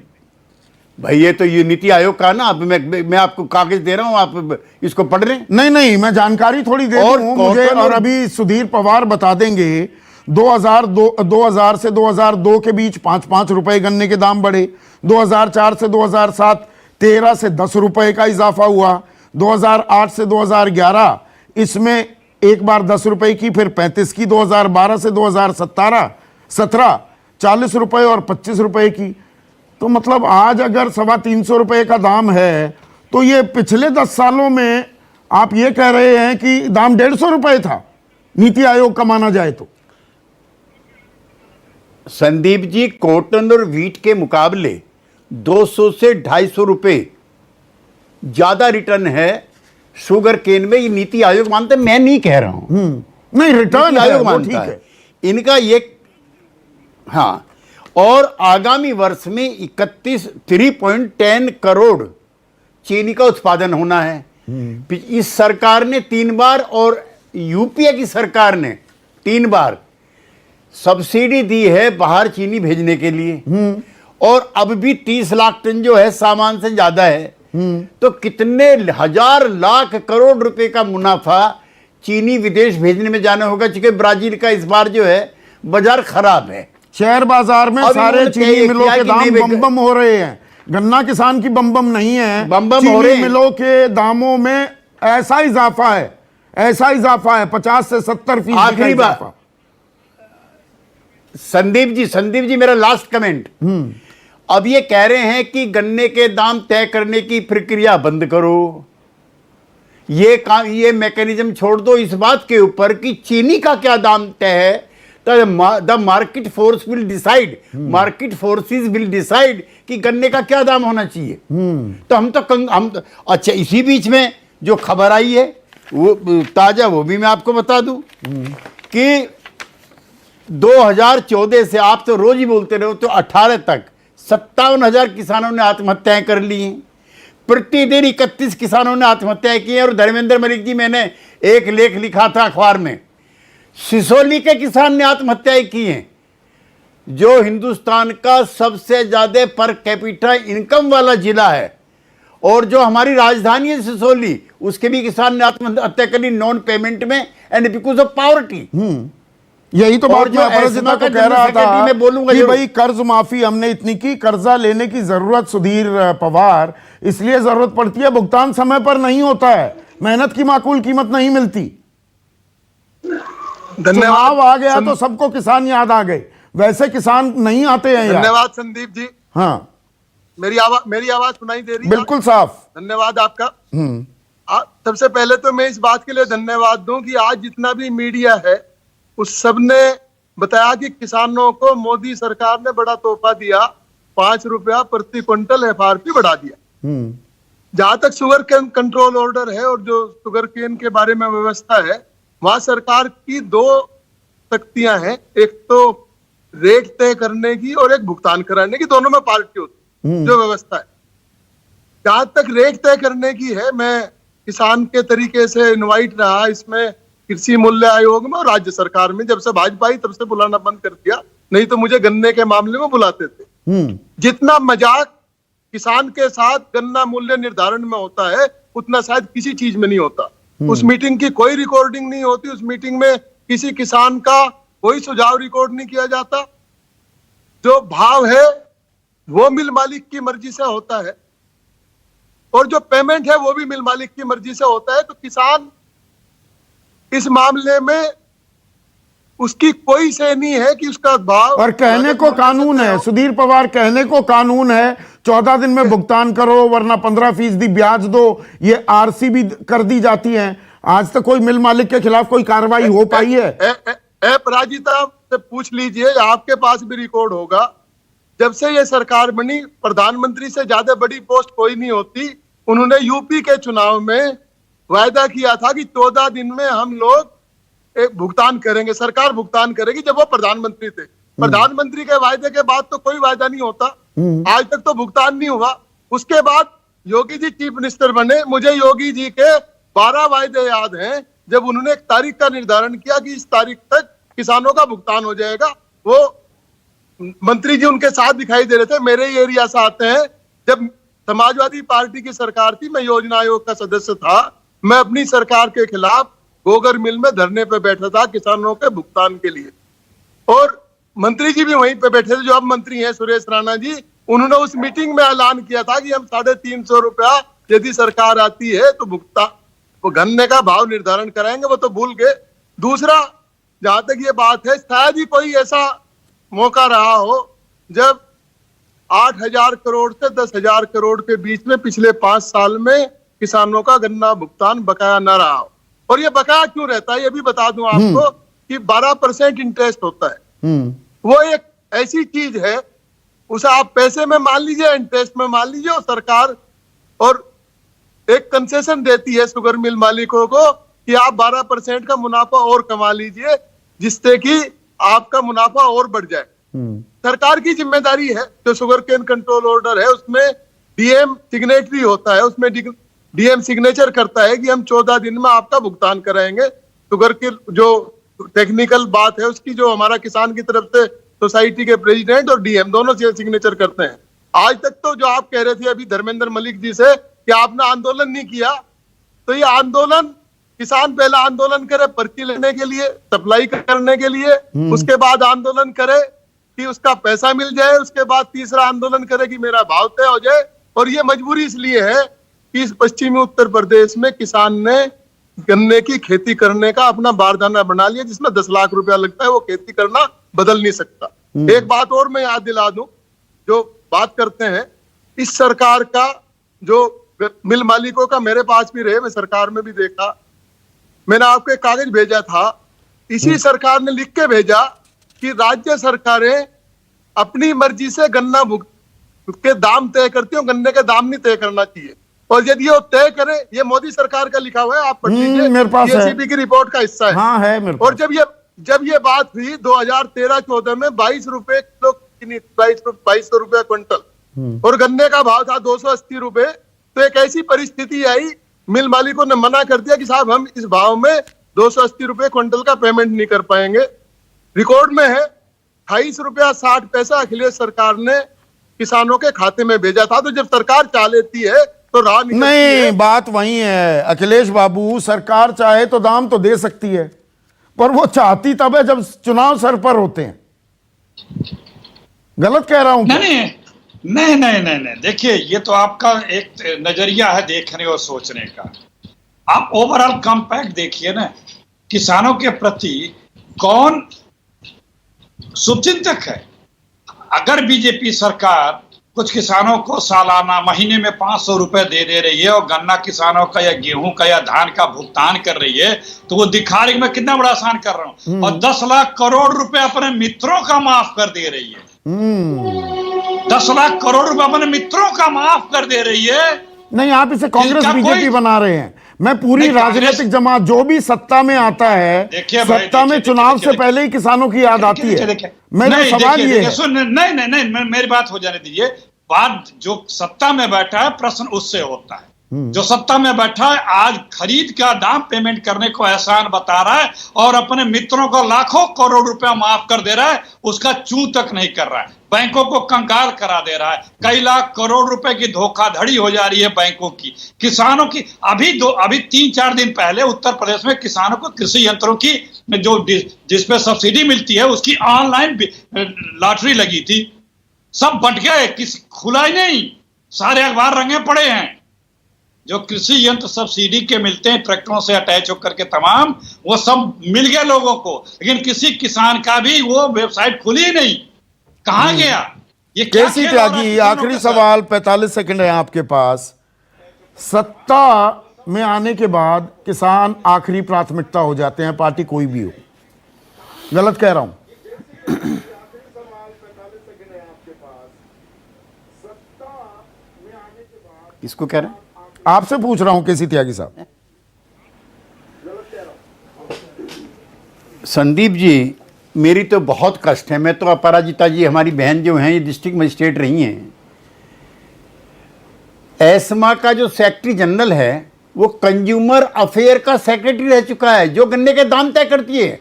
भाई ये नीति आयोग का ना, अब मैं आपको कागज दे रहा हूं, आप इसको पढ़ रहे हैं? नहीं, मैं जानकारी थोड़ी दे दूं मुझे, और अभी सुधीर पवार बता देंगे। 2000 से 2002 के बीच 5-5 रुपए गन्ने के दाम बढ़े। 2004 से 2007 13 से 10 रुपए का इजाफा हुआ। 2008 से 2011 इसमें एक बार 10 रुपए की, फिर 35 की। 2012 से 2017 40 रुपए और 25 रुपए की। तो मतलब आज अगर 325 रुपए का दाम है, तो ये पिछले 10 सालों में आप ये कह रहे हैं कि दाम 150 रुपए था, नीति आयोग का माना जाए तो। संदीप जी, कॉटन और व्हीट के मुकाबले 200 से 250 रुपए ज्यादा रिटर्न है शुगर केन में। ये नीति आयोग मानता है, मैं नहीं कह रहा हूं। नहीं, रिटर्न आयोग मानता है इनका ये। हाँ, और आगामी वर्ष में 3.10 करोड़ चीनी का उत्पादन होना है। इस सरकार ने 3 बार और यूपीए की सरकार ने 3 बार सब्सिडी दी है बाहर चीनी भेजने के लिए। और अब भी 30 लाख टन जो है सामान से ज्यादा है। तो कितने हजार लाख करोड़ रुपए का मुनाफा चीनी विदेश भेजने में जाना होगा, क्योंकि ब्राजील का इस बार जो है बाजार खराब है। शेयर बाजार में सारे चीनी मिलों के दाम बम हो रहे हैं। गन्ना किसान की बम नहीं है, बम हो रहे हैं। मिलों के दामों में ऐसा इजाफा है 50 से 70%। आखिरी बात संदीप जी, मेरा लास्ट कमेंट। अब ये कह रहे हैं कि गन्ने के दाम तय करने की प्रक्रिया बंद करो। ये मैकेनिज्म छोड़ दो इस बात के ऊपर कि चीनी का क्या दाम तय है। The market force will decide, market forces will decide कि गन्ने का क्या दाम होना चाहिए। तो हम तो अच्छा, इसी बीच में जो खबर आई है वो ताजा, वो भी मैं आपको बता दूं कि 2014 से, आप तो रोज ही बोलते रहो, तो 18 तक 57,000 किसानों ने आत्महत्याएं कर ली हैं। प्रतिदिन 31 किसानों ने आत्महत्याएं की हैं। और धर्मेंद्र मलिक जी, मैंने एक लेख लिखा था अखबार में, सिसोली के किसान ने आत्महत्याएं की हैं, जो हिंदुस्तान का सबसे ज्यादा पर कैपिटा इनकम वाला जिला है, और जो हमारी राजधानी है सिसोली, उसके भी किसान ने आत्महत्या करी नॉन पेमेंट में, एंड बिकॉज ऑफ पॉवर्टी। यही तो बात मैं अपराजिता को कह रहा था मैं बोलूंगा कि भाई कर्ज माफी हमने इतनी की, कर्जा लेने की जरूरत, सुधीर पवार, इसलिए जरूरत पड़ती है, भुगतान समय पर नहीं होता है, मेहनत की माकूल कीमत नहीं मिलती। चुनाव आ गया तो सबको किसान याद आ गए, वैसे किसान नहीं आते हैं। धन्यवाद संदीप जी। हाँ, मेरी आवाज सुनाई दे रही है? बिल्कुल साफ। धन्यवाद आपका। सबसे पहले तो मैं इस बात के लिए धन्यवाद दूं कि आज जितना भी मीडिया है उस सब ने बताया कि किसानों को मोदी सरकार ने बड़ा तोहफा दिया, 5 रुपया प्रति क्विंटल FRP बढ़ा दिया। जहां तक शुगर केन कंट्रोल ऑर्डर है और जो शुगर केन के बारे में व्यवस्था है, वहां सरकार की 2 शक्तियां हैं, एक तो रेट तय करने की और एक भुगतान कराने की, दोनों में पार्टी होती जो व्यवस्था है। जहां तक रेट तय करने की है, मैं किसान के तरीके से इनवाइट रहा इसमें कृषि मूल्य आयोग में और राज्य सरकार में। जब से भाजपा आई तब से बुलाना बंद कर दिया, नहीं तो मुझे गन्ने के मामले में बुलाते थे। जितना मजाक किसान के साथ गन्ना मूल्य निर्धारण में होता है, उतना शायद किसी चीज में नहीं होता। उस मीटिंग की कोई रिकॉर्डिंग नहीं होती, उस मीटिंग में किसी किसान का कोई सुझाव रिकॉर्ड नहीं किया जाता। जो भाव है वो मिल मालिक की मर्जी से होता है, और जो पेमेंट है वो भी मिल मालिक की मर्जी से होता है। तो किसान इस मामले में उसकी कोई से नहीं है कि उसका भाव, और कहने को कानून है, सुधीर पवार, कहने को कानून है 14 दिन में भुगतान करो वरना 15% ब्याज दो, ये आरसी भी कर दी जाती है। आज तक कोई मिल मालिक के खिलाफ कोई कार्रवाई हो पाई है? पराजिता से पूछ लीजिए, आपके पास भी रिकॉर्ड होगा। जब से ये सरकार बनी, प्रधानमंत्री से ज्यादा बड़ी पोस्ट कोई नहीं होती। उन्होंने यूपी के चुनाव में वायदा किया था कि 14 दिन में हम लोग एक भुगतान करेंगे, सरकार भुगतान करेगी, जब वो प्रधानमंत्री थे। प्रधानमंत्री के वायदे के बाद तो कोई वायदा नहीं होता। आज तक तो भुगतान नहीं हुआ। उसके बाद योगी जी चीफ मिनिस्टर बने, मुझे योगी जी के 12 वायदे याद हैं, जब उन्होंने एक तारीख का निर्धारण किया कि इस तारीख तक किसानों का भुगतान हो जाएगा। वो मंत्री जी उनके साथ दिखाई दे रहे थे, मेरे ही एरिया से आते हैं। जब समाजवादी पार्टी की सरकार थी, मैं योजना आयोग का सदस्य था, मैं अपनी सरकार के खिलाफ गोगर मिल में धरने पे बैठा था किसानों के भुगतान के लिए, और मंत्री जी भी वहीं पे बैठे थे, जो अब मंत्री हैं सुरेश राणा जी। उन्होंने उस मीटिंग में ऐलान किया था कि हम 350 रुपया यदि सरकार आती है तो भुगतान, वो गन्ने का भाव निर्धारण कराएंगे। वो तो भूल गए। दूसरा, जहां तक ये बात है, शायद ही कोई ऐसा मौका रहा हो जब 8,000 करोड़ से 10,000 करोड़ के बीच में पिछले 5 साल में किसानों का गन्ना भुगतान बकाया न रहा हो। और ये बकाया क्यों रहता है ये भी बता दूं आपको कि 12% इंटरेस्ट होता है। वो एक ऐसी चीज है, उसे आप पैसे में मान लीजिए, इंटरेस्ट में मान लीजिए, और सरकार और एक कंसेशन देती है शुगर मिल मालिकों को कि आप 12% का मुनाफा और कमा लीजिए, जिससे कि आपका मुनाफा और बढ़ जाए। सरकार की जिम्मेदारी है, जो शुगर केन कंट्रोल ऑर्डर है उसमें डीएम सिग्नेटरी होता है, उसमें डीएम सिग्नेचर करता है कि हम 14 दिन में आपका भुगतान कराएंगे। शुगर की जो टेक्निकल बात है उसकी, जो हमारा किसान की तरफ से सोसाइटी के प्रेसिडेंट और डीएम दोनों से सिग्नेचर करते हैं। आज तक तो जो आप कह रहे थे अभी धर्मेंद्र मलिक जी से कि आपने आंदोलन नहीं किया, तो ये आंदोलन, किसान पहला आंदोलन करे पर्ची लेने के लिए, सप्लाई करने के लिए, उसके बाद आंदोलन करे कि उसका पैसा मिल जाए, उसके बाद तीसरा आंदोलन करे कि मेरा भाव तय हो जाए। और ये मजबूरी इसलिए है कि इस पश्चिमी उत्तर प्रदेश में किसान ने गन्ने की खेती करने का अपना बारदाना बना लिया, जिसमें 10 लाख रुपया लगता है, वो खेती करना बदल नहीं सकता। एक बात और मैं याद दिला दूं, जो बात करते हैं इस सरकार का, जो मिल मालिकों का मेरे पास भी रहे, मैं सरकार में भी देखा, मैंने आपको एक कागज भेजा था, इसी सरकार ने लिख के भेजा कि राज्य सरकारें अपनी मर्जी से गन्ना के दाम तय करती हो, गन्ने के दाम नहीं तय करना चाहिए। और यदि वो तय करे, ये मोदी सरकार का लिखा हुआ है, आप पढ़ लीजिए, मेरे पास सीपी की रिपोर्ट का हिस्सा है। हाँ है मेरे पास। और जब ये बात हुई 2013-14 में 22 रुपए किलो, 2200 रुपया क्विंटल, और गन्ने का भाव था 280 रुपए, तो एक ऐसी परिस्थिति आई, मिल मालिकों ने मना कर दिया कि साहब हम इस भाव में 280 रुपए क्विंटल का पेमेंट नहीं कर पाएंगे। रिकॉर्ड में है 28 रुपया 60 पैसा अखिलेश सरकार ने किसानों के खाते में भेजा था। तो जब सरकार चाह लेती है तो राह निकलती है। नहीं, बात वही है अखिलेश बाबू, सरकार चाहे तो दाम तो दे सकती है, पर वो चाहती तब है जब चुनाव सर पर होते हैं। गलत कह रहा हूं? नहीं, देखिए ये तो आपका एक नजरिया है देखने और सोचने का। आप ओवरऑल कंपैक्ट देखिए ना, किसानों के प्रति कौन शुभचिंतक है। अगर बीजेपी सरकार कुछ किसानों को सालाना, महीने में 500 रुपए दे रही है और गन्ना किसानों का या गेहूं का या धान का भुगतान कर रही है, तो वो दिखा रही है मैं कितना बड़ा आसान कर रहा हूं। और 10 लाख करोड़ रुपए अपने मित्रों का माफ कर दे रही है। 10 लाख करोड़ रुपए अपने मित्रों का माफ कर दे रही है। नहीं, आप इसे कांग्रेस बीजेपी बना रहे हैं। मैं पूरी राजनीतिक जमात जो भी सत्ता में आता है, सत्ता में चुनाव से पहले ही किसानों की याद आती है। मेरा सवाल ये है, नहीं, मेरी बात हो जाने दीजिए। बात जो सत्ता में बैठा है, प्रश्न उससे होता है। जो सत्ता में बैठा है आज खरीद का दाम पेमेंट करने को एहसान बता रहा है और अपने मित्रों को लाखों करोड़ रुपया माफ कर दे रहा है, उसका चूं तक नहीं कर रहा है, बैंकों को कंगाल करा दे रहा है। कई लाख करोड़ रुपए की धोखाधड़ी हो जा रही है बैंकों की, किसानों की। अभी 3-4 दिन पहले उत्तर प्रदेश में किसानों को कृषि यंत्रों की जो जिसपे सब्सिडी मिलती है उसकी ऑनलाइन लॉटरी लगी थी, सब बट गए, खुला ही नहीं, सारे अखबार रंगे पड़े हैं। जो कृषि यंत्र सब्सिडी के मिलते हैं ट्रैक्टरों से अटैच होकर के तमाम, वो सब मिल गया लोगों को, लेकिन किसी किसान का भी वो वेबसाइट खुली ही नहीं। कहां गया ये? केसी त्यागी, आखिरी सवाल, 45 सेकंड है आपके पास। सत्ता में आने के बाद किसान आखिरी प्राथमिकता हो जाते हैं, पार्टी कोई भी हो। गलत कह रहा हूं? किसको कह रहे हैं? आपसे पूछ रहा हूं केसी त्यागी साहब। संदीप जी, मेरी तो बहुत कष्ट है। मैं तो अपराजिता जी हमारी बहन जो हैं ये डिस्ट्रिक्ट मजिस्ट्रेट रही हैं। एस्मा का जो सेक्रेटरी जनरल है वो कंज्यूमर अफेयर का सेक्रेटरी रह चुका है, जो गन्ने के दाम तय करती है।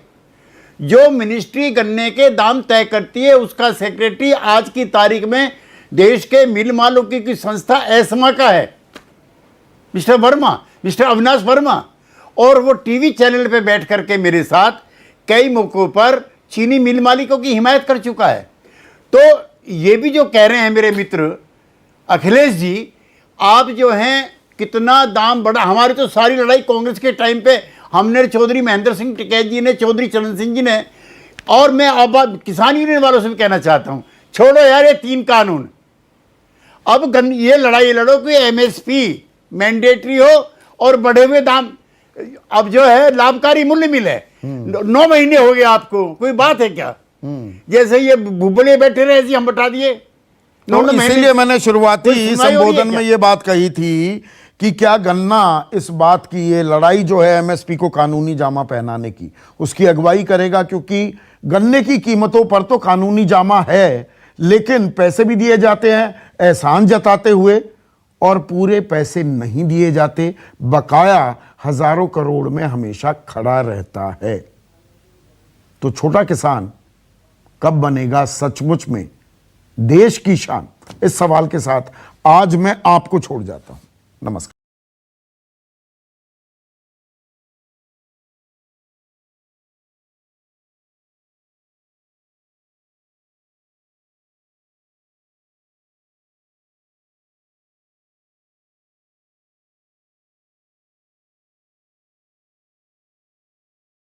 जो मिनिस्ट्री गन्ने के दाम तय करती है उसका सेक्रेटरी आज की तारीख में देश के मिल मालिकों की संस्था एस्मा का है, मिस्टर वर्मा, मिस्टर अविनाश वर्मा। और वो टीवी चैनल पे बैठ करके मेरे साथ कई मौक़ों पर चीनी मिल मालिकों की हिमायत कर चुका है। तो ये भी जो कह रहे हैं मेरे मित्र अखिलेश जी, आप जो हैं कितना दाम बढ़ा, हमारी तो सारी लड़ाई कांग्रेस के टाइम पे हमने, चौधरी महेंद्र सिंह टिकैत जी ने, चौधरी चरण सिंह जी ने, और मैं अब किसान यूनियन वालों से भी कहना चाहता हूँ, छोड़ो यार ये 3 कानून। अब ये लड़ाई लड़ो कि एमएसपी मैंडेटरी हो और बढ़े हुए दाम, अब जो है लाभकारी मूल्य मिले। 9 महीने हो गए आपको, कोई बात है क्या? जैसे ये भुबड़े बैठे रहे ऐसे हम बता दिए। तो इसीलिए मैंने शुरुआती संबोधन में ये बात कही थी कि क्या गन्ना इस बात की ये लड़ाई जो है एमएसपी को कानूनी जामा पहनाने की, उसकी अगुवाई करेगा, क्योंकि गन्ने की कीमतों पर तो कानूनी जामा है, लेकिन पैसे भी दिए जाते हैं एहसान जताते हुए, और पूरे पैसे नहीं दिए जाते, बकाया हजारों करोड़ में हमेशा खड़ा रहता है। तो छोटा किसान कब बनेगा सचमुच में देश की शान? इस सवाल के साथ आज मैं आपको छोड़ जाता हूं। नमस्कार।